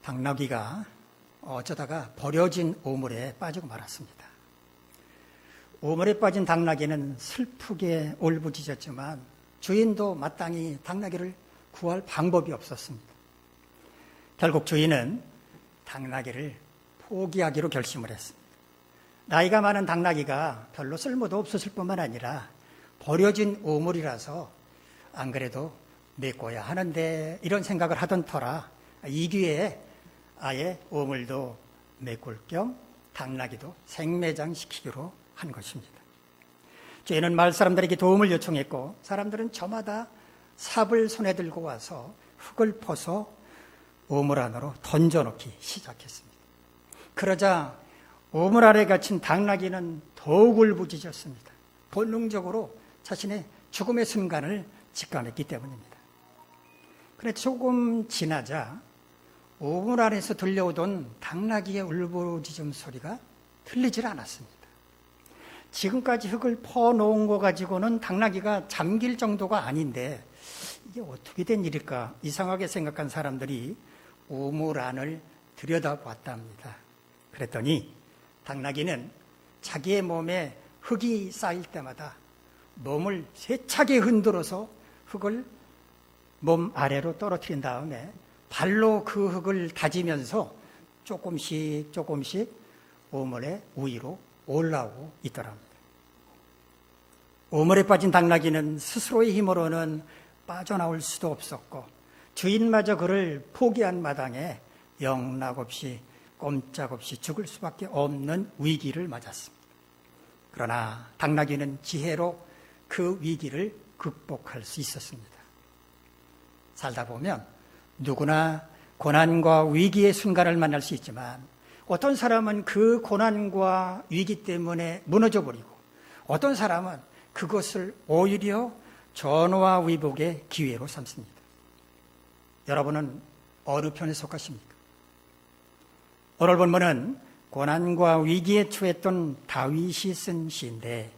당나귀가 어쩌다가 버려진 우물에 빠지고 말았습니다. 우물에 빠진 당나귀는 슬프게 울부짖었지만 주인도 마땅히 당나귀를 구할 방법이 없었습니다. 결국 주인은 당나귀를 포기하기로 결심을 했습니다. 나이가 많은 당나귀가 별로 쓸모도 없었을 뿐만 아니라 버려진 우물이라서 안 그래도 메꿔야 하는데 이런 생각을 하던 터라 이 기회에 아예 우물도 메꿀 겸 당나귀도 생매장시키기로 한 것입니다. 주인은 마을 사람들에게 도움을 요청했고 사람들은 저마다 삽을 손에 들고 와서 흙을 퍼서 우물 안으로 던져놓기 시작했습니다. 그러자 우물 아래 갇힌 당나귀는 더욱 울부짖었습니다. 본능적으로 자신의 죽음의 순간을 직감했기 때문입니다. 그런데 조금 지나자 우물 안에서 들려오던 당나귀의 울부짖음 소리가 들리질 않았습니다. 지금까지 흙을 퍼놓은 거 가지고는 당나귀가 잠길 정도가 아닌데 이게 어떻게 된 일일까 이상하게 생각한 사람들이 우물 안을 들여다봤답니다. 그랬더니 당나귀는 자기의 몸에 흙이 쌓일 때마다 몸을 세차게 흔들어서 흙을 몸 아래로 떨어뜨린 다음에 발로 그 흙을 다지면서 조금씩 우물의 위로 올라오고 있더랍니다. 우물에 빠진 당나귀는 스스로의 힘으로는 빠져나올 수도 없었고 주인마저 그를 포기한 마당에 영락없이 꼼짝없이 죽을 수밖에 없는 위기를 맞았습니다. 그러나 당나귀는 지혜로 그 위기를 극복할 수 있었습니다. 살다 보면 누구나 고난과 위기의 순간을 만날 수 있지만 어떤 사람은 그 고난과 위기 때문에 무너져버리고 어떤 사람은 그것을 오히려 전화 위복의 기회로 삼습니다. 여러분은 어느 편에 속하십니까? 오늘 본문은 고난과 위기에 처했던 다윗이 쓴 시인데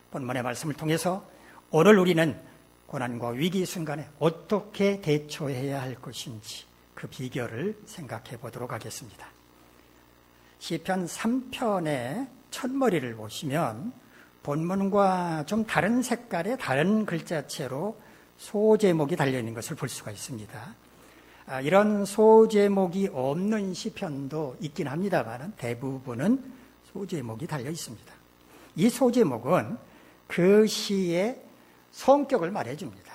본문의 말씀을 통해서 오늘 우리는 고난과 위기 순간에 어떻게 대처해야 할 것인지 그 비결을 생각해 보도록 하겠습니다. 시편 3편의 첫머리를 보시면 본문과 좀 다른 색깔의 다른 글자체로 소제목이 달려있는 것을 볼 수가 있습니다. 이런 소제목이 없는 시편도 있긴 합니다만 대부분은 소제목이 달려 있습니다. 이 소제목은 그 시의 성격을 말해줍니다.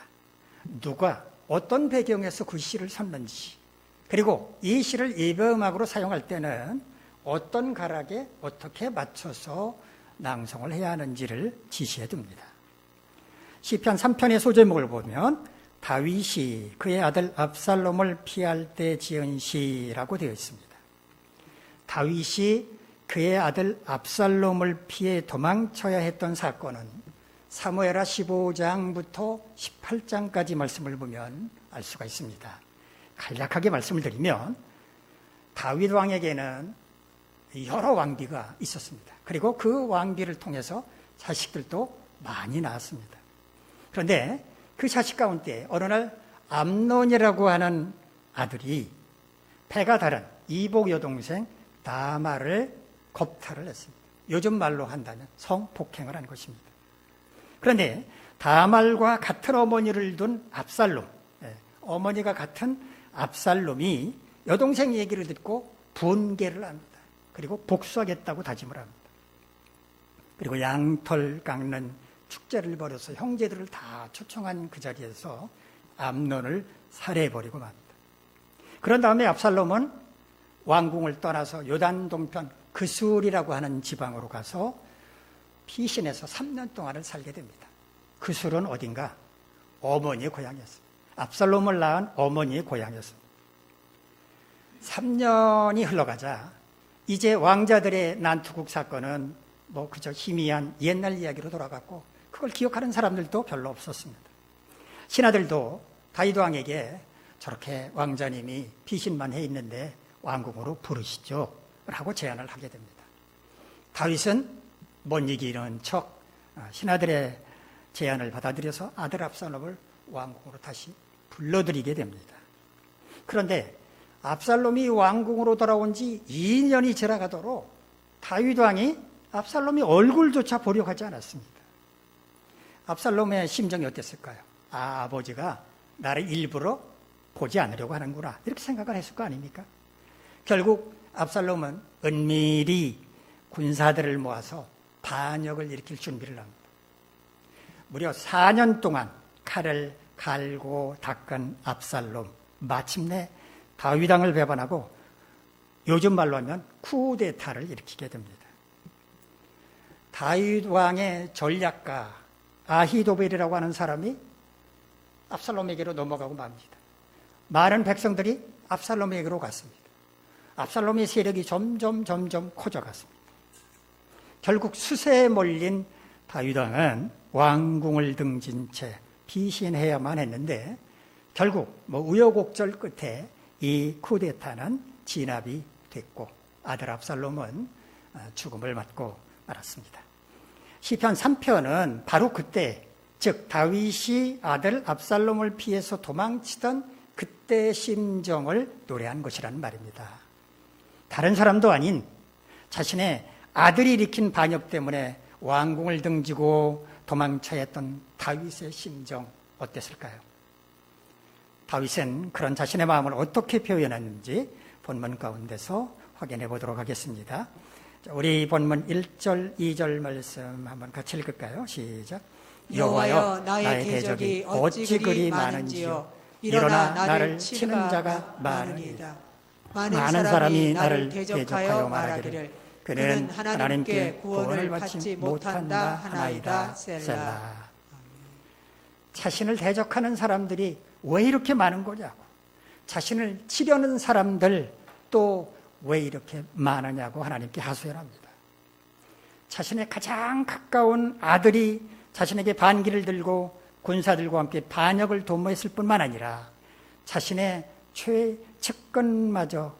누가 어떤 배경에서 그 시를 썼는지 그리고 이 시를 예배음악으로 사용할 때는 어떤 가락에 어떻게 맞춰서 낭송을 해야 하는지를 지시해 둡니다. 시편 3편의 소제목을 보면 다윗이 그의 아들 압살롬을 피할 때 지은 시라고 되어 있습니다. 다윗이 그의 아들 압살롬을 피해 도망쳐야 했던 사건은 사무엘하 15장부터 18장까지 말씀을 보면 알 수가 있습니다. 간략하게 말씀을 드리면 다윗 왕에게는 여러 왕비가 있었습니다. 그리고 그 왕비를 통해서 자식들도 많이 낳았습니다. 그런데 그 자식 가운데 어느 날 암논이라고 하는 아들이 배가 다른 이복 여동생 다말을 겁탈을 했습니다. 요즘 말로 한다면 성폭행을 한 것입니다. 그런데 다말과 같은 어머니를 둔 압살롬, 어머니가 같은 압살롬이 여동생 얘기를 듣고 분개를 합니다. 그리고 복수하겠다고 다짐을 합니다. 그리고 양털 깎는 축제를 벌여서 형제들을 다 초청한 그 자리에서 암논을 살해해버리고 맙니다. 그런 다음에 압살롬은 왕궁을 떠나서 요단 동편 그술이라고 하는 지방으로 가서 피신해서 3년 동안을 살게 됩니다. 그술은 어딘가? 어머니의 고향이었습니다. 압살롬을 낳은 어머니의 고향이었습니다. 3년이 흘러가자 이제 왕자들의 난투국 사건은 그저 희미한 옛날 이야기로 돌아갔고 그걸 기억하는 사람들도 별로 없었습니다. 신하들도 다윗 왕에게 저렇게 왕자님이 피신만 해 있는데 왕궁으로 부르시죠 라고 제안을 하게 됩니다. 다윗은 못 이기는 척 신하들의 제안을 받아들여서 아들 압살롬을 왕궁으로 다시 불러들이게 됩니다. 그런데 압살롬이 왕궁으로 돌아온 지 2년이 지나가도록 다윗 왕이 압살롬의 얼굴조차 보려고 하지 않았습니다. 압살롬의 심정이 어땠을까요? 아버지가 나를 일부러 보지 않으려고 하는구나, 이렇게 생각을 했을 거 아닙니까? 결국 압살롬은 은밀히 군사들을 모아서 반역을 일으킬 준비를 합니다. 무려 4년 동안 칼을 갈고 닦은 압살롬, 마침내 다윗 왕을 배반하고 요즘 말로 하면 쿠데타를 일으키게 됩니다. 다윗 왕의 전략가 아히도벨이라고 하는 사람이 압살롬에게로 넘어가고 맙니다. 많은 백성들이 압살롬에게로 갔습니다. 압살롬의 세력이 점점 커져갔습니다. 결국 수세에 몰린 다윗 왕은 왕궁을 등진 채 피신해야만 했는데 결국 우여곡절 끝에 이 쿠데타는 진압이 됐고 아들 압살롬은 죽음을 맞고 말았습니다. 시편 3편은 바로 그때, 즉 다윗이 아들 압살롬을 피해서 도망치던 그때의 심정을 노래한 것이라는 말입니다. 다른 사람도 아닌 자신의 아들이 일으킨 반역 때문에 왕궁을 등지고 도망쳐야 했던 다윗의 심정 어땠을까요? 다윗은 그런 자신의 마음을 어떻게 표현했는지 본문 가운데서 확인해 보도록 하겠습니다. 우리 본문 1절, 2절 말씀 한번 같이 읽을까요? 시작. 여호와여, 나의 대적이 어찌 그리 많은지요. 일어나 나를 치는 자가 많으니이다. 많은 사람이 나를 대적하여 말하기를 그는 하나님께 구원을 받지 못한다 하나이다. 셀라. 자신을 대적하는 사람들이 왜 이렇게 많은 거냐고, 자신을 치려는 사람들 또 왜 이렇게 많으냐고 하나님께 하소연 합니다. 자신의 가장 가까운 아들이 자신에게 반기를 들고 군사들과 함께 반역을 도모했을 뿐만 아니라 자신의 최측근마저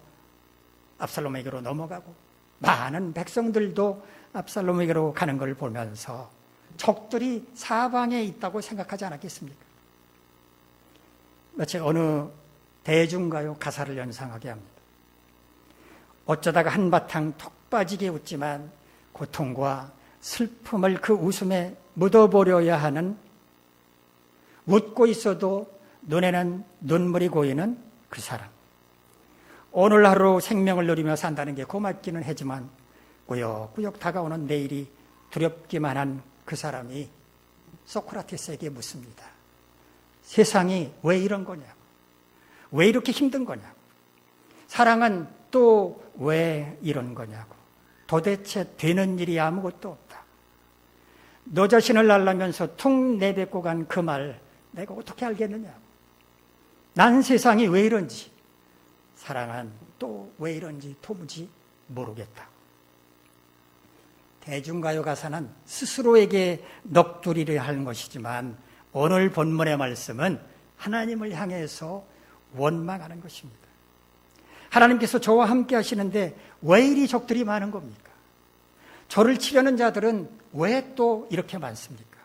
압살롬에게로 넘어가고 많은 백성들도 압살롬에게로 가는 걸 보면서 적들이 사방에 있다고 생각하지 않았겠습니까? 마치 어느 대중가요 가사를 연상하게 합니다. 어쩌다가 한바탕 톡 빠지게 웃지만 고통과 슬픔을 그 웃음에 묻어보려야 하는, 웃고 있어도 눈에는 눈물이 고이는 그 사람. 오늘 하루 생명을 누리며 산다는 게 고맙기는 하지만 꾸역꾸역 다가오는 내일이 두렵기만 한 그 사람이 소크라테스에게 묻습니다. 세상이 왜 이런 거냐고, 왜 이렇게 힘든 거냐고, 사랑은 또 왜 이런 거냐고, 도대체 되는 일이 아무것도 없다. 너 자신을 알라면서 퉁 내뱉고 간 그 말 내가 어떻게 알겠느냐고, 난 세상이 왜 이런지, 사랑은 또 왜 이런지 도무지 모르겠다. 대중가요 가사는 스스로에게 넋두리려 하는 것이지만 오늘 본문의 말씀은 하나님을 향해서 원망하는 것입니다. 하나님께서 저와 함께 하시는데 왜 이리 적들이 많은 겁니까? 저를 치려는 자들은 왜 또 이렇게 많습니까?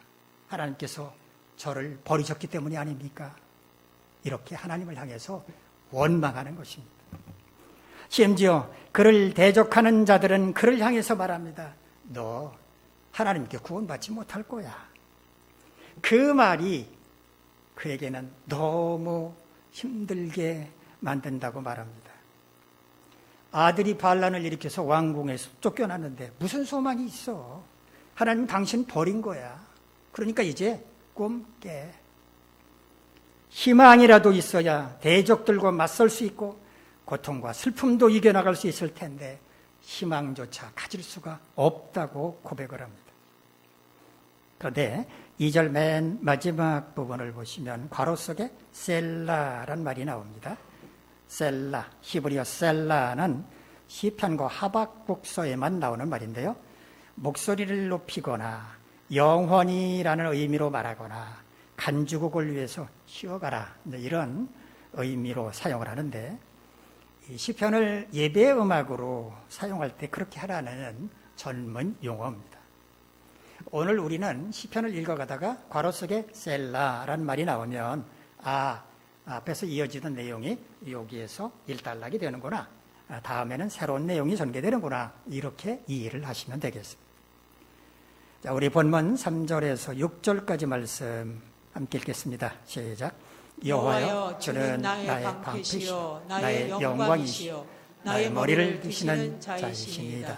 하나님께서 저를 버리셨기 때문이 아닙니까? 이렇게 하나님을 향해서 원망하는 것입니다. 심지어 그를 대적하는 자들은 그를 향해서 말합니다. 너 하나님께 구원받지 못할 거야. 그 말이 그에게는 너무 힘들게 만든다고 말합니다. 아들이 반란을 일으켜서 왕궁에서 쫓겨났는데 무슨 소망이 있어? 하나님 당신 버린 거야. 그러니까 이제 꿈 깨. 희망이라도 있어야 대적들과 맞설 수 있고 고통과 슬픔도 이겨나갈 수 있을 텐데 희망조차 가질 수가 없다고 고백을 합니다. 그런데 2절 맨 마지막 부분을 보시면 괄호 속에 셀라란 말이 나옵니다. 셀라, 히브리어 셀라는 시편과 하박국서에만 나오는 말인데요. 목소리를 높이거나 영원히라는 의미로 말하거나 간주곡을 위해서 쉬어가라, 이런 의미로 사용을 하는데, 이 시편을 예배 음악으로 사용할 때 그렇게 하라는 전문 용어입니다. 오늘 우리는 시편을 읽어가다가 괄호 속에 셀라란 말이 나오면 앞에서 이어지던 내용이 여기에서 일단락이 되는구나. 다음에는 새로운 내용이 전개되는구나. 이렇게 이해를 하시면 되겠습니다. 자, 우리 본문 3절에서 6절까지 말씀 함께 읽겠습니다. 시작. 여호와여, 주는 나의 방패시요 나의 영광이시요 나의 머리를 드시는 자이시니이다.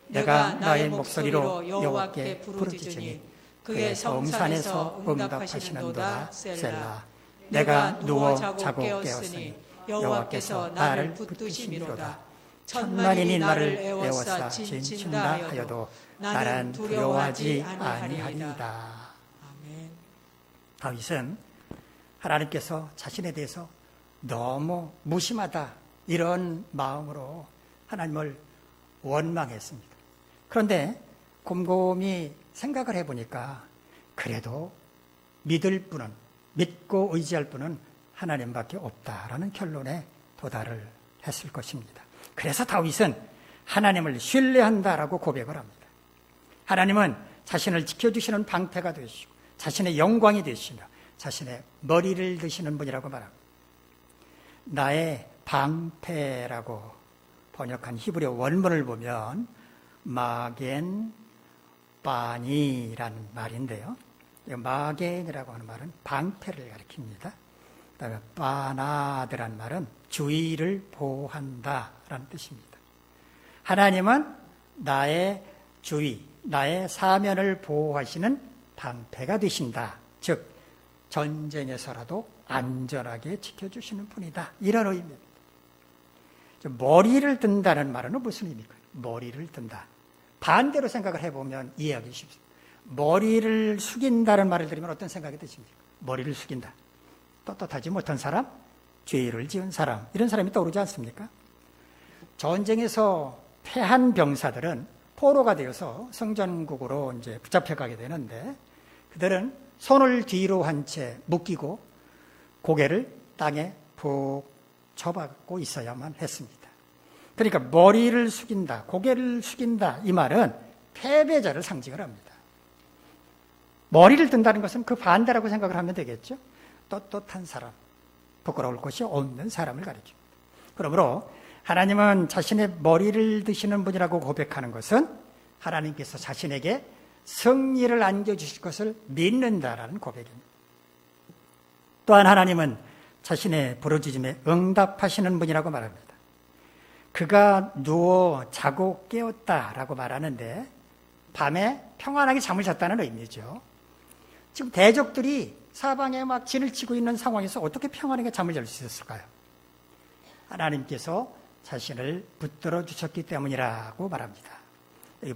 내가 나의 목소리로 여호와께 부르짖으니 그의 성산에서 응답하시는도다. 셀라. 내가 누워 자고 깨었으니 여호와께서 나를 붙드심이로다. 천만인이 나를 애워싸 진친다 하여도 나는 두려워하지 아니하리이다. 다윗은 하나님께서 자신에 대해서 너무 무심하다 이런 마음으로 하나님을 원망했습니다. 그런데 곰곰이 생각을 해보니까 그래도 믿고 의지할 분은 하나님밖에 없다라는 결론에 도달을 했을 것입니다. 그래서 다윗은 하나님을 신뢰한다라고 고백을 합니다. 하나님은 자신을 지켜주시는 방패가 되시고 자신의 영광이 되시며 자신의 머리를 드시는 분이라고 말합니다. 나의 방패라고 번역한 히브리어 원문을 보면 마겐 바니라는 말인데요. 마겐이라고 하는 말은 방패를 가리킵니다. 그다음에 바나드라는 말은 주의를 보호한다라는 뜻입니다. 하나님은 나의 주의, 나의 사면을 보호하시는 방패가 되신다. 즉 전쟁에서라도 안전하게 지켜주시는 분이다. 이런 의미입니다. 머리를 든다는 말은 무슨 의미일까요? 머리를 든다. 반대로 생각을 해보면 이해하기 쉽습니다. 머리를 숙인다는 말을 들으면 어떤 생각이 드십니까? 머리를 숙인다. 떳떳하지 못한 사람, 죄를 지은 사람, 이런 사람이 떠오르지 않습니까? 전쟁에서 패한 병사들은 포로가 되어서 성전국으로 이제 붙잡혀가게 되는데 그들은 손을 뒤로 한 채 묶이고 고개를 땅에 푹 쳐박고 있어야만 했습니다. 그러니까 머리를 숙인다, 고개를 숙인다 이 말은 패배자를 상징을 합니다. 머리를 든다는 것은 그 반대라고 생각을 하면 되겠죠. 떳떳한 사람, 부끄러울 것이 없는 사람을 가리킵니다. 그러므로 하나님은 자신의 머리를 드시는 분이라고 고백하는 것은 하나님께서 자신에게 승리를 안겨주실 것을 믿는다라는 고백입니다. 또한 하나님은 자신의 부르짖음에 응답하시는 분이라고 말합니다. 그가 누워 자고 깨었다라고 말하는데 밤에 평안하게 잠을 잤다는 의미죠. 지금 대적들이 사방에 막 진을 치고 있는 상황에서 어떻게 평안하게 잠을 잘 수 있었을까요? 하나님께서 자신을 붙들어 주셨기 때문이라고 말합니다.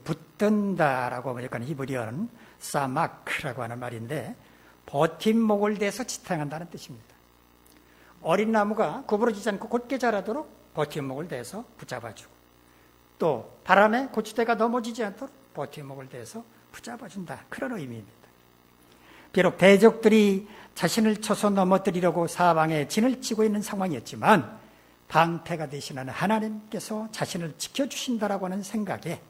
붙든다라고 번역하는 히브리어는 사마크라고 하는 말인데 버팀목을 대서 지탱한다는 뜻입니다. 어린 나무가 구부러지지 않고 곧게 자라도록 버팀목을 대서 붙잡아주고 또 바람에 고추대가 넘어지지 않도록 버팀목을 대서 붙잡아준다. 그런 의미입니다. 비록 대적들이 자신을 쳐서 넘어뜨리려고 사방에 진을 치고 있는 상황이었지만 방패가 되시는 하나님께서 자신을 지켜주신다라고 하는 생각에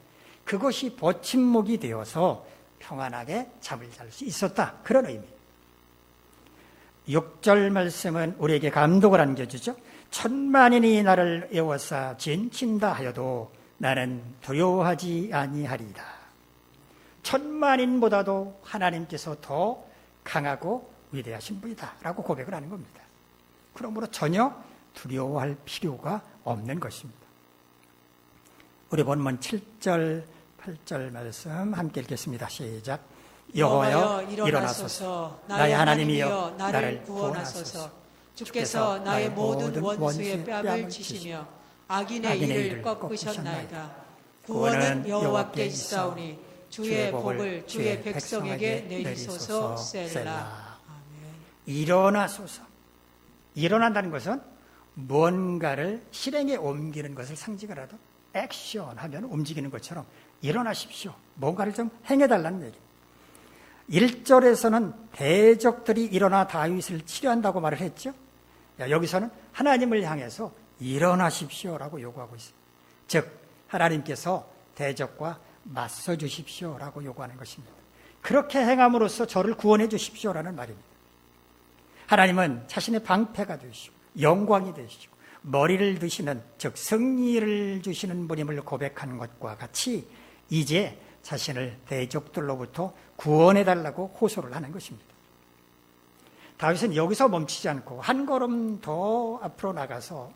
그것이 버팀목이 되어서 평안하게 잠을 잘 수 있었다. 그런 의미. 6절 말씀은 우리에게 감동을 안겨주죠. 천만인이 나를 애워싸 진친다 하여도 나는 두려워하지 아니하리이다. 천만인보다도 하나님께서 더 강하고 위대하신 분이다 라고 고백을 하는 겁니다. 그러므로 전혀 두려워할 필요가 없는 것입니다. 우리 본문 7절, 8절 말씀 함께 읽겠습니다. 시작. 여호와여 일어나소서 나의 하나님이여 나를 구원하소서. 주께서 나의 모든 원수의 뺨을 치시며 악인의 일을 꺾으셨나이다. 구원은 여호와께 있사오니 주의 복을 주의 백성에게 내리소서. 셀라. 일어나소서. 일어난다는 것은 무언가를 실행에 옮기는 것을 상징을 하도 액션 하면 움직이는 것처럼 일어나십시오. 뭔가를 좀 행해달라는 얘기입니다. 1절에서는 대적들이 일어나 다윗을 치료한다고 말을 했죠. 여기서는 하나님을 향해서 일어나십시오라고 요구하고 있습니다. 즉 하나님께서 대적과 맞서 주십시오라고 요구하는 것입니다. 그렇게 행함으로써 저를 구원해 주십시오라는 말입니다. 하나님은 자신의 방패가 되시고 영광이 되시고 머리를 드시는, 즉 승리를 주시는 분임을 고백하는 것과 같이 이제 자신을 대적들로부터 구원해달라고 호소를 하는 것입니다. 다윗은 여기서 멈추지 않고 한 걸음 더 앞으로 나가서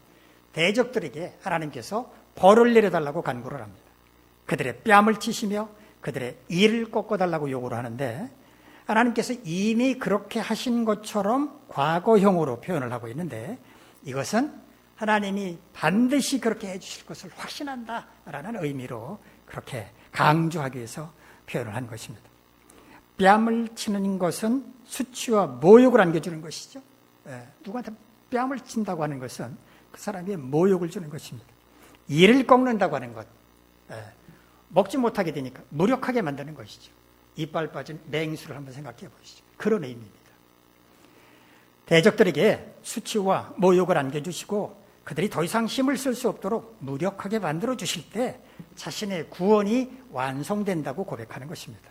대적들에게 하나님께서 벌을 내려달라고 간구를 합니다. 그들의 뺨을 치시며 그들의 이를 꺾어달라고 요구를 하는데, 하나님께서 이미 그렇게 하신 것처럼 과거형으로 표현을 하고 있는데, 이것은 하나님이 반드시 그렇게 해주실 것을 확신한다라는 의미로 그렇게 강조하기 위해서 표현을 한 것입니다. 뺨을 치는 것은 수치와 모욕을 안겨주는 것이죠. 누구한테 뺨을 친다고 하는 것은 그 사람에게 모욕을 주는 것입니다. 이를 꺾는다고 하는 것, 먹지 못하게 되니까 무력하게 만드는 것이죠. 이빨 빠진 맹수를 한번 생각해 보시죠. 그런 의미입니다. 대적들에게 수치와 모욕을 안겨주시고 그들이 더 이상 힘을 쓸 수 없도록 무력하게 만들어 주실 때 자신의 구원이 완성된다고 고백하는 것입니다.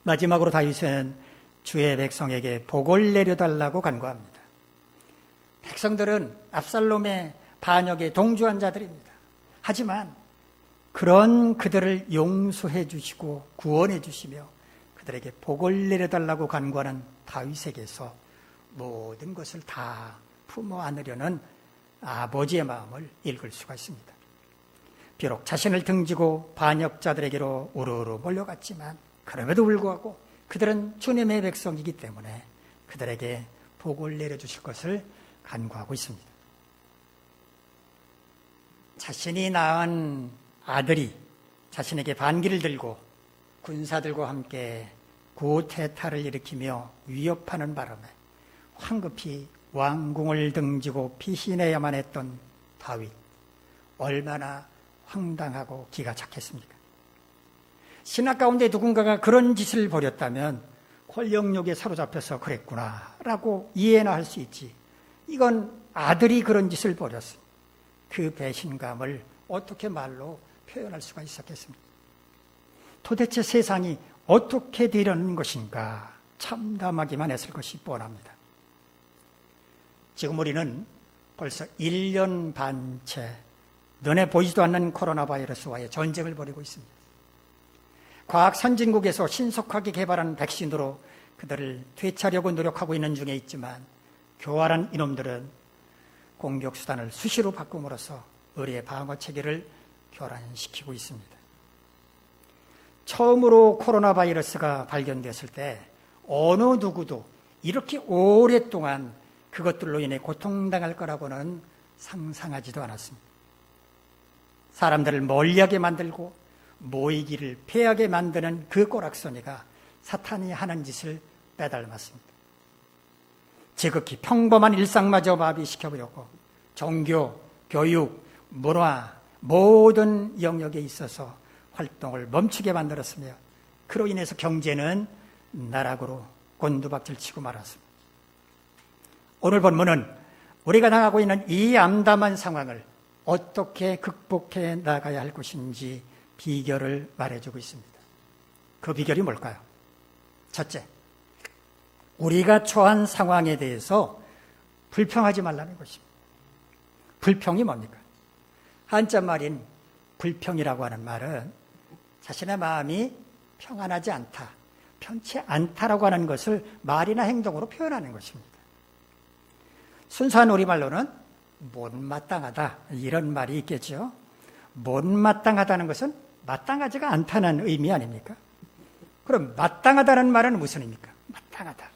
마지막으로 다윗은 주의 백성에게 복을 내려달라고 간구합니다. 백성들은 압살롬의 반역에 동조한 자들입니다. 하지만 그런 그들을 용서해 주시고 구원해 주시며 그들에게 복을 내려달라고 간구하는 다윗에게서 모든 것을 다 품어 안으려는 아버지의 마음을 읽을 수가 있습니다. 비록 자신을 등지고 반역자들에게로 우르르 몰려갔지만 그럼에도 불구하고 그들은 주님의 백성이기 때문에 그들에게 복을 내려주실 것을 간구하고 있습니다. 자신이 낳은 아들이 자신에게 반기를 들고 군사들과 함께 구태타를 일으키며 위협하는 바람에 황급히 왕궁을 등지고 피신해야만 했던 다윗, 얼마나 황당하고 기가 착했습니까? 신학 가운데 누군가가 그런 짓을 벌였다면 권력욕에 사로잡혀서 그랬구나 라고 이해나 할 수 있지, 이건 아들이 그런 짓을 벌였습니다. 그 배신감을 어떻게 말로 표현할 수가 있었겠습니까? 도대체 세상이 어떻게 되려는 것인가 참담하기만 했을 것이 뻔합니다. 지금 우리는 벌써 1년 반째 눈에 보이지도 않는 코로나 바이러스와의 전쟁을 벌이고 있습니다. 과학 선진국에서 신속하게 개발한 백신으로 그들을 되찾려고 노력하고 있는 중에 있지만 교활한 이놈들은 공격수단을 수시로 바꿈으로써 우리의 방어 체계를 교란시키고 있습니다. 처음으로 코로나 바이러스가 발견됐을 때 어느 누구도 이렇게 오랫동안 그것들로 인해 고통당할 거라고는 상상하지도 않았습니다. 사람들을 멀리하게 만들고 모이기를 패하게 만드는 그 꼬락서니가 사탄이 하는 짓을 빼닮았습니다. 지극히 평범한 일상마저 마비시켜버렸고 종교, 교육, 문화 모든 영역에 있어서 활동을 멈추게 만들었으며 그로 인해서 경제는 나락으로 곤두박질치고 말았습니다. 오늘 본문은 우리가 당하고 있는 이 암담한 상황을 어떻게 극복해 나가야 할 것인지 비결을 말해주고 있습니다. 그 비결이 뭘까요? 첫째, 우리가 처한 상황에 대해서 불평하지 말라는 것입니다. 불평이 뭡니까? 한자말인 불평이라고 하는 말은 자신의 마음이 평안하지 않다, 편치 않다라고 하는 것을 말이나 행동으로 표현하는 것입니다. 순수한 우리말로는 못마땅하다 이런 말이 있겠죠. 못마땅하다는 것은 마땅하지가 않다는 의미 아닙니까? 그럼 마땅하다는 말은 무슨 의미입니까? 마땅하다.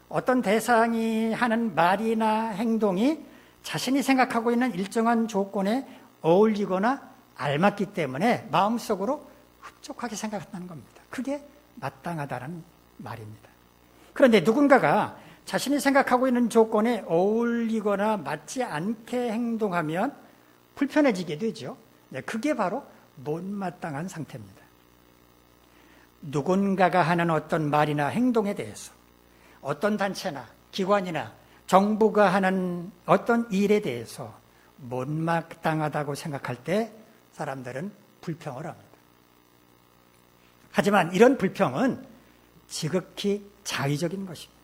어떤 대상이 하는 말이나 행동이 자신이 생각하고 있는 일정한 조건에 어울리거나 알맞기 때문에 마음속으로 흡족하게 생각한다는 겁니다. 그게 마땅하다는 말입니다. 그런데 누군가가 자신이 생각하고 있는 조건에 어울리거나 맞지 않게 행동하면 불편해지게 되죠. 그게 바로 못마땅한 상태입니다. 누군가가 하는 어떤 말이나 행동에 대해서 어떤 단체나 기관이나 정부가 하는 어떤 일에 대해서 못마땅하다고 생각할 때 사람들은 불평을 합니다. 하지만 이런 불평은 지극히 자의적인 것입니다.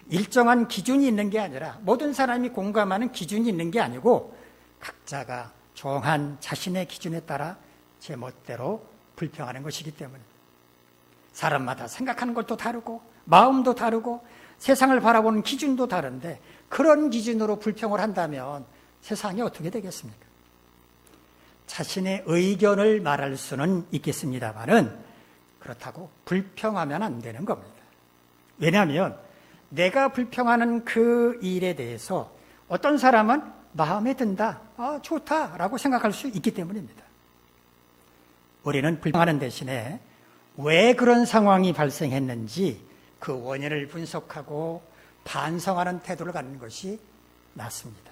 일정한 기준이 있는 게 아니라 모든 사람이 공감하는 기준이 있는 게 아니고 각자가 정한 자신의 기준에 따라 제멋대로 불평하는 것이기 때문입니다. 사람마다 생각하는 것도 다르고 마음도 다르고 세상을 바라보는 기준도 다른데 그런 기준으로 불평을 한다면 세상이 어떻게 되겠습니까? 자신의 의견을 말할 수는 있겠습니다만은 그렇다고 불평하면 안 되는 겁니다. 왜냐하면 내가 불평하는 그 일에 대해서 어떤 사람은 마음에 든다, 좋다라고 생각할 수 있기 때문입니다. 우리는 불평하는 대신에 왜 그런 상황이 발생했는지 그 원인을 분석하고 반성하는 태도를 갖는 것이 낫습니다.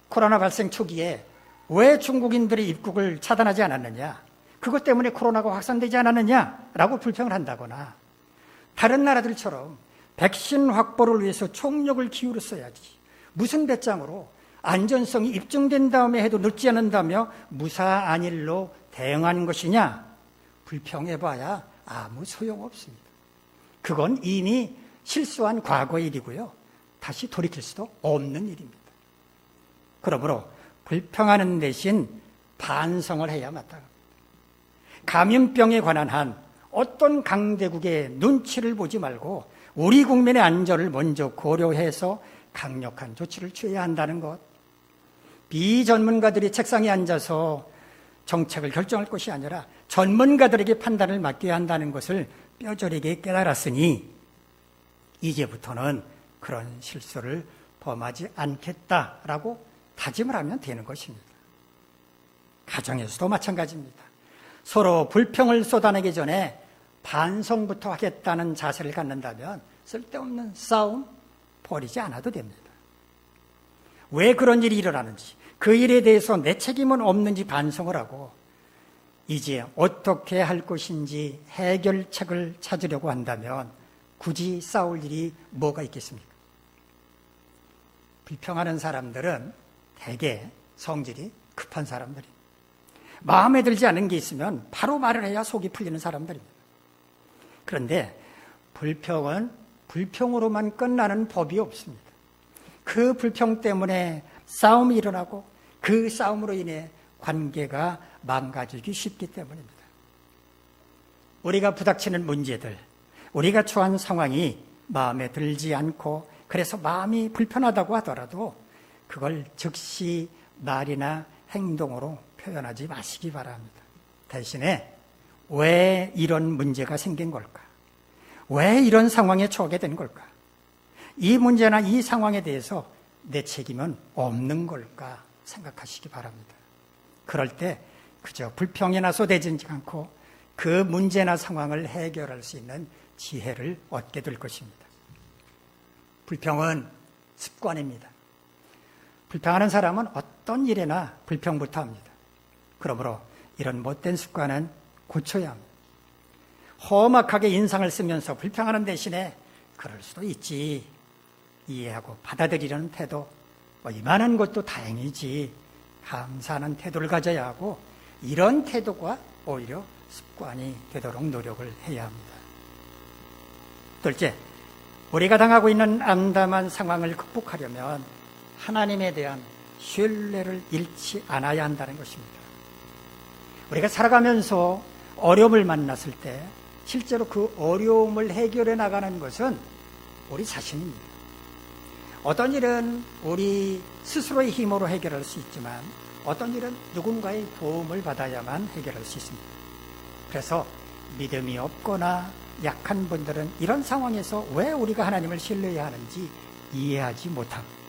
코로나 발생 초기에 왜 중국인들이 입국을 차단하지 않았느냐, 그것 때문에 코로나가 확산되지 않았느냐라고 불평을 한다거나 다른 나라들처럼 백신 확보를 위해서 총력을 기울였어야지 무슨 배짱으로 안전성이 입증된 다음에 해도 늦지 않는다며 무사안일로 대응한 것이냐 불평해봐야 아무 소용없습니다. 그건 이미 실수한 과거의 일이고요. 다시 돌이킬 수도 없는 일입니다. 그러므로 불평하는 대신 반성을 해야 마땅합니다. 감염병에 관한 한 어떤 강대국의 눈치를 보지 말고 우리 국민의 안전을 먼저 고려해서 강력한 조치를 취해야 한다는 것. 비전문가들이 책상에 앉아서 정책을 결정할 것이 아니라 전문가들에게 판단을 맡겨야 한다는 것을 뼈저리게 깨달았으니 이제부터는 그런 실수를 범하지 않겠다라고 다짐을 하면 되는 것입니다. 가정에서도 마찬가지입니다. 서로 불평을 쏟아내기 전에 반성부터 하겠다는 자세를 갖는다면 쓸데없는 싸움 벌이지 않아도 됩니다. 왜 그런 일이 일어나는지, 그 일에 대해서 내 책임은 없는지 반성을 하고 이제 어떻게 할 것인지 해결책을 찾으려고 한다면 굳이 싸울 일이 뭐가 있겠습니까? 불평하는 사람들은 대개 성질이 급한 사람들입니다. 마음에 들지 않은 게 있으면 바로 말을 해야 속이 풀리는 사람들입니다. 그런데 불평은 불평으로만 끝나는 법이 없습니다. 그 불평 때문에 싸움이 일어나고 그 싸움으로 인해 관계가 망가지기 쉽기 때문입니다. 우리가 부닥치는 문제들, 우리가 처한 상황이 마음에 들지 않고 그래서 마음이 불편하다고 하더라도 그걸 즉시 말이나 행동으로 표현하지 마시기 바랍니다. 대신에 왜 이런 문제가 생긴 걸까? 왜 이런 상황에 처하게 된 걸까? 이 문제나 이 상황에 대해서 내 책임은 없는 걸까 생각하시기 바랍니다. 그럴 때 그저 불평이나 쏟아지지 않고 그 문제나 상황을 해결할 수 있는 지혜를 얻게 될 것입니다. 불평은 습관입니다. 불평하는 사람은 어떤 일에나 불평부터 합니다. 그러므로 이런 못된 습관은 고쳐야 합니다. 험악하게 인상을 쓰면서 불평하는 대신에 그럴 수도 있지, 이해하고 받아들이려는 태도, 이만한 것도 다행이지, 감사하는 태도를 가져야 하고 이런 태도가 오히려 습관이 되도록 노력을 해야 합니다. 둘째, 우리가 당하고 있는 암담한 상황을 극복하려면 하나님에 대한 신뢰를 잃지 않아야 한다는 것입니다. 우리가 살아가면서 어려움을 만났을 때 실제로 그 어려움을 해결해 나가는 것은 우리 자신입니다. 어떤 일은 우리 스스로의 힘으로 해결할 수 있지만 어떤 일은 누군가의 도움을 받아야만 해결할 수 있습니다. 그래서 믿음이 없거나 약한 분들은 이런 상황에서 왜 우리가 하나님을 신뢰해야 하는지 이해하지 못합니다.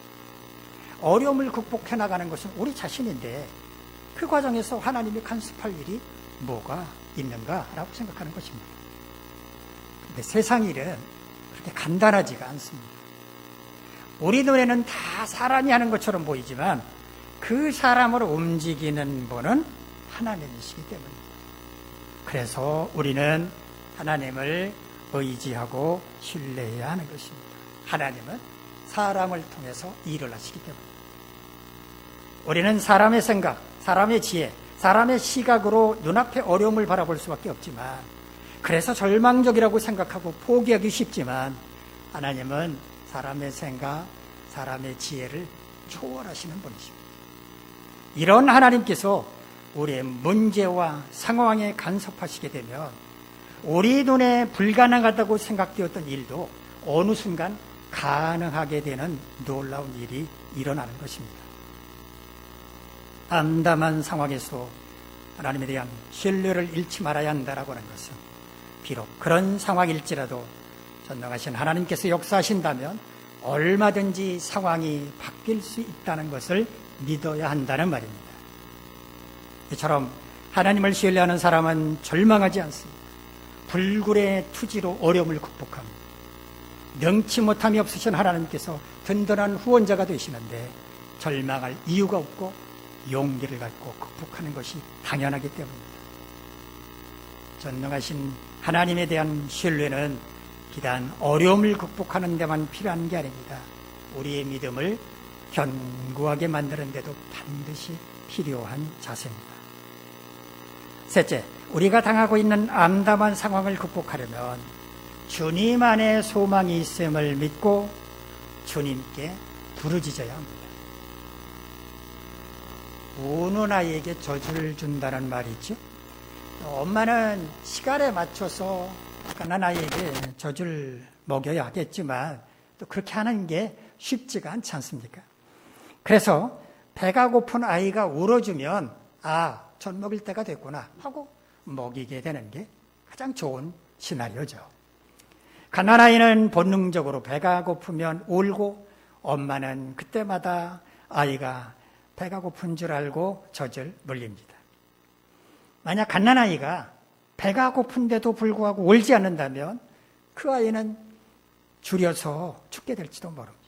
어려움을 극복해 나가는 것은 우리 자신인데 그 과정에서 하나님이 간섭할 일이 뭐가 있는가라고 생각하는 것입니다. 그런데 세상 일은 그렇게 간단하지가 않습니다. 우리 눈에는 다 사람이 하는 것처럼 보이지만 그 사람을 움직이는 분은 하나님이시기 때문입니다. 그래서 우리는 하나님을 의지하고 신뢰해야 하는 것입니다. 하나님은 사람을 통해서 일을 하시기 때문입니다. 우리는 사람의 생각, 사람의 지혜, 사람의 시각으로 눈앞의 어려움을 바라볼 수밖에 없지만 그래서 절망적이라고 생각하고 포기하기 쉽지만 하나님은 사람의 생각, 사람의 지혜를 초월하시는 분이십니다. 이런 하나님께서 우리의 문제와 상황에 간섭하시게 되면 우리 눈에 불가능하다고 생각되었던 일도 어느 순간 가능하게 되는 놀라운 일이 일어나는 것입니다. 암담한 상황에서 하나님에 대한 신뢰를 잃지 말아야 한다라고 하는 것은 비록 그런 상황일지라도 전능하신 하나님께서 역사하신다면 얼마든지 상황이 바뀔 수 있다는 것을 믿어야 한다는 말입니다. 이처럼 하나님을 신뢰하는 사람은 절망하지 않습니다. 불굴의 투지로 어려움을 극복합니다. 명치 못함이 없으신 하나님께서 든든한 후원자가 되시는데 절망할 이유가 없고 용기를 갖고 극복하는 것이 당연하기 때문입니다. 전능하신 하나님에 대한 신뢰는 비단 어려움을 극복하는 데만 필요한 게 아닙니다. 우리의 믿음을 견고하게 만드는 데도 반드시 필요한 자세입니다. 셋째, 우리가 당하고 있는 암담한 상황을 극복하려면 주님 안에 소망이 있음을 믿고 주님께 부르짖어야 합니다. 우는 아이에게 젖을 준다는 말이 있죠. 엄마는 시간에 맞춰서 가난한 아이에게 젖을 먹여야 하겠지만 또 그렇게 하는 게 쉽지가 않지 않습니까? 그래서 배가 고픈 아이가 울어주면 젖 먹일 때가 됐구나 하고 먹이게 되는 게 가장 좋은 시나리오죠. 가난한 아이는 본능적으로 배가 고프면 울고 엄마는 그때마다 아이가 배가 고픈 줄 알고 젖을 물립니다. 만약 갓난아이가 아이가 배가 고픈데도 불구하고 울지 않는다면 그 아이는 줄여서 죽게 될지도 모릅니다.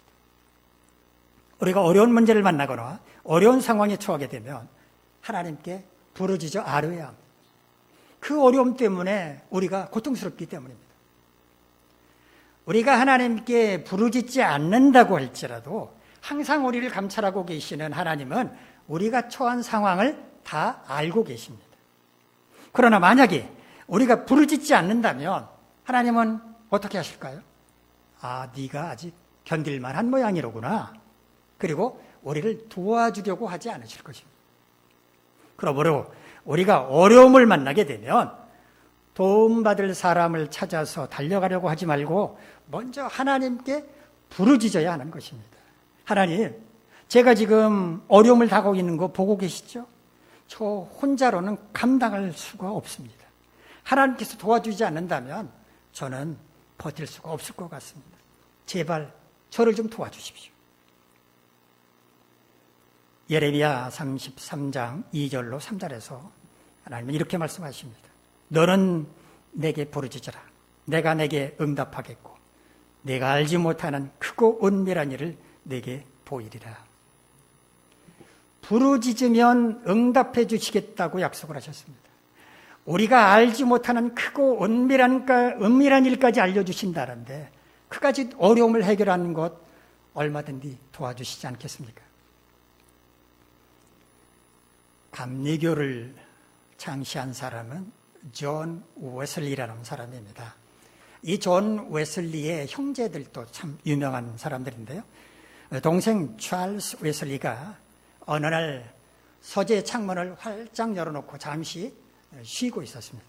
우리가 어려운 문제를 만나거나 어려운 상황에 처하게 되면 하나님께 부르짖어 아뢰야 합니다. 그 어려움 때문에 우리가 고통스럽기 때문입니다. 우리가 하나님께 부르짖지 않는다고 할지라도 항상 우리를 감찰하고 계시는 하나님은 우리가 처한 상황을 다 알고 계십니다. 그러나 만약에 우리가 부르짖지 않는다면 하나님은 어떻게 하실까요? 네가 아직 견딜만한 모양이로구나. 그리고 우리를 도와주려고 하지 않으실 것입니다. 그러므로 우리가 어려움을 만나게 되면 도움받을 사람을 찾아서 달려가려고 하지 말고 먼저 하나님께 부르짖어야 하는 것입니다. 하나님, 제가 지금 어려움을 당하고 있는 거 보고 계시죠? 저 혼자로는 감당할 수가 없습니다. 하나님께서 도와주지 않는다면 저는 버틸 수가 없을 것 같습니다. 제발 저를 좀 도와주십시오. 예레미야 33장 2절로 3절에서 하나님은 이렇게 말씀하십니다. 너는 내게 부르짖으라. 내가 내게 응답하겠고 내가 알지 못하는 크고 은밀한 일을 내게 보이리라. 부르짖으면 응답해 주시겠다고 약속을 하셨습니다. 우리가 알지 못하는 크고 은밀한 일까지 알려주신다는데 그까지 어려움을 해결하는 것 얼마든지 도와주시지 않겠습니까? 감리교를 창시한 사람은 존 웨슬리라는 사람입니다. 이 존 웨슬리의 형제들도 참 유명한 사람들인데요. 동생 찰스 웨슬리가 어느 날 서재 창문을 활짝 열어놓고 잠시 쉬고 있었습니다.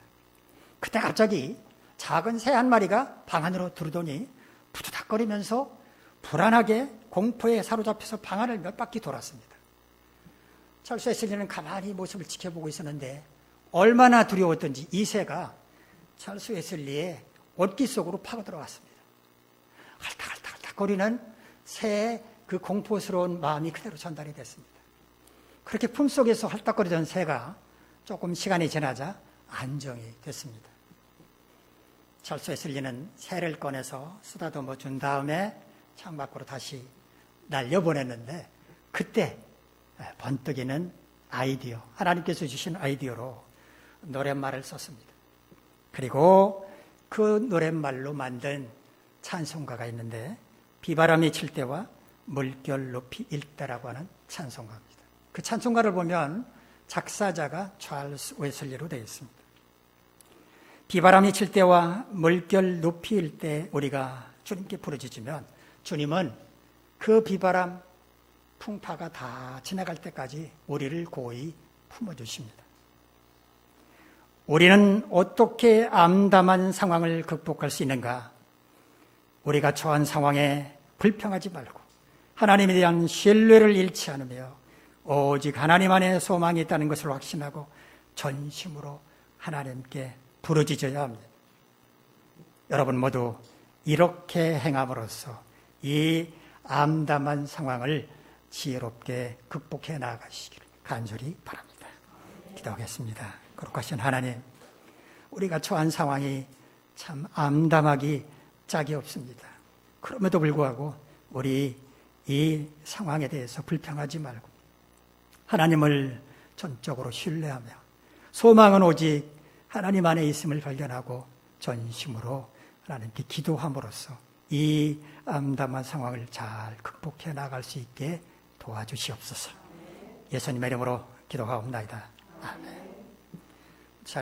그때 갑자기 작은 새 한 마리가 방 안으로 들어오더니 부두닥거리면서 불안하게 공포에 사로잡혀서 방 안을 몇 바퀴 돌았습니다. 찰스 웨슬리는 가만히 모습을 지켜보고 있었는데 얼마나 두려웠던지 이 새가 찰스 웨슬리의 옷깃 속으로 파고 들어갔습니다. 할딱할딱거리는 새의 그 공포스러운 마음이 그대로 전달이 됐습니다. 그렇게 품속에서 헐떡거리던 새가 조금 시간이 지나자 안정이 됐습니다. 찰스 웨슬리는 새를 꺼내서 쓰다듬어 준 다음에 창밖으로 다시 날려보냈는데 그때 번뜩이는 아이디어, 하나님께서 주신 아이디어로 노랫말을 썼습니다. 그리고 그 노랫말로 만든 찬송가가 있는데 비바람이 칠 때와 물결 높이 일 때라고 하는 찬송가입니다. 그 찬송가를 보면 작사자가 찰스 웨슬리로 되어 있습니다. 비바람이 칠 때와 물결 높이 일 때 우리가 주님께 부르짖으면 주님은 그 비바람, 풍파가 다 지나갈 때까지 우리를 고이 품어주십니다. 우리는 어떻게 암담한 상황을 극복할 수 있는가? 우리가 처한 상황에 불평하지 말고 하나님에 대한 신뢰를 잃지 않으며 오직 하나님 안에 소망이 있다는 것을 확신하고 전심으로 하나님께 부르짖어야 합니다. 여러분 모두 이렇게 행함으로써 이 암담한 상황을 지혜롭게 극복해 나가시기를 간절히 바랍니다. 기도하겠습니다. 거룩하신 하나님, 우리가 처한 상황이 참 암담하기 짝이 없습니다. 그럼에도 불구하고 우리 이 상황에 대해서 불평하지 말고 하나님을 전적으로 신뢰하며 소망은 오직 하나님 안에 있음을 발견하고 전심으로 하나님께 기도함으로써 이 암담한 상황을 잘 극복해 나갈 수 있게 도와주시옵소서. 예수님의 이름으로 기도하옵나이다. 아멘.